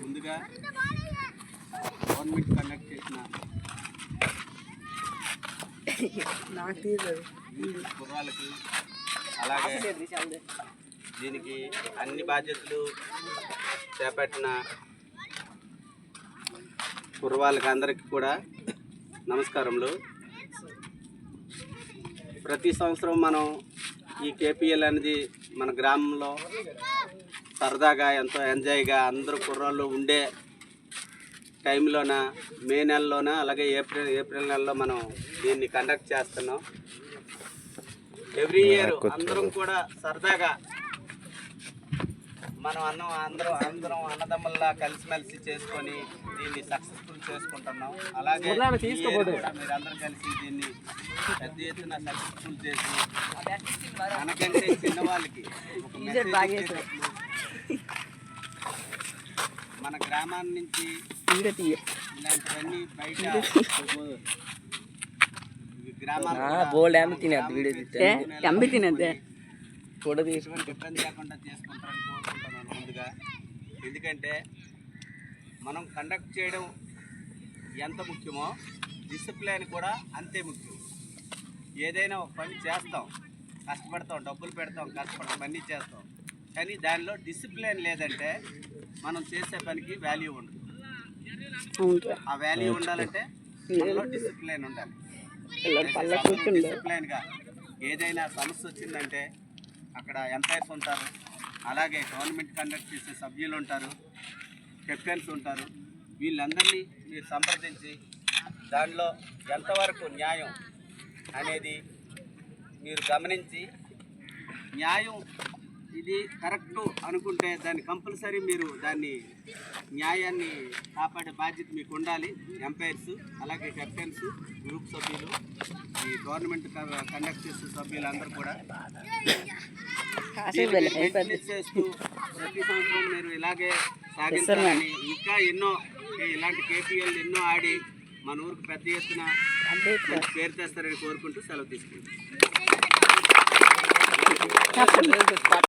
ముందుగా government conduct చేసిన కుర్రాళ్ళకి అలాగే దీనికి అన్ని బాధ్యతలు చేపట్టిన కుర్రవాళ్ళకి అందరికీ కూడా నమస్కారములు. ప్రతి సంవత్సరం మనం ఈ కేపీఎల్ అనేది మన గ్రామంలో సరదాగా ఎంతో ఎంజాయ్గా అందరూ కుర్రాళ్ళు ఉండే టైంలోన మే నెలలోన అలాగే ఏప్రిల్ నెలలో మనం దీన్ని కండక్ట్ చేస్తున్నాం. ఎవ్రీ ఇయర్ అందరం కూడా సరదాగా మనం అందరం అన్నదమ్ముల్లా కలిసిమెలిసి చేసుకొని దీన్ని సక్సెస్ఫుల్ చేసుకుంటున్నాం. అలాగే మీరందరూ కలిసి దీన్ని పెద్ద ఎత్తున సక్సెస్ఫుల్ చేసి మనకంటే చిన్నవాళ్ళకి మన గ్రామాన్ని నుంచి ఇలాంటివన్నీ బయట ఇబ్బంది లేకుండా చేసుకుంటారని కోరుకుంటున్నాను ముందుగా. ఎందుకంటే మనం కండక్ట్ చేయడం ఎంత ముఖ్యమో డిసిప్లైన్ కూడా అంతే ముఖ్యం. ఏదైనా ఒక పని చేస్తాం, కష్టపడతాం, డబ్బులు పెడతాం, కష్టపడతాం, అన్నీ చేస్తాం, కానీ దానిలో డిసిప్లైన్ లేదంటే మనం చేసే పనికి వాల్యూ ఉండదు. ఆ వాల్యూ ఉండాలంటే మనలో డిసిప్లైన్ ఉండాలి. డిసిప్లైన్గా ఏదైనా సమస్య వచ్చిందంటే అక్కడ ఎంపైర్స్ ఉంటారు, అలాగే గవర్నమెంట్ కండక్ట్ చేసే సభ్యులు ఉంటారు, కెప్టెన్స్ ఉంటారు. వీళ్ళందరినీ మీరు సంప్రదించి దానిలో ఎంతవరకు న్యాయం అనేది మీరు గమనించి న్యాయం ఇది కరెక్టు అనుకుంటే దాన్ని కంపల్సరీ మీరు దాన్ని న్యాయాన్ని కాపాడే బాధ్యత మీకు ఉండాలి. ఎంపైర్స్ అలాగే కెప్టెన్స్, గ్రూప్ సభ్యులు, ఈ గవర్నమెంట్ కండక్ట్ చేసే సభ్యులందరూ కూడా చేస్తూ ప్రతి సంవత్సరం మీరు ఇలాగే సాగించాలని, ఇంకా ఎన్నో ఇలాంటి కేపీఎల్ ఎన్నో ఆడి మన ఊరికి పెద్ద ఎత్తున పేరు తెస్తారని కోరుకుంటూ సెలవు తీసుకుంటాం.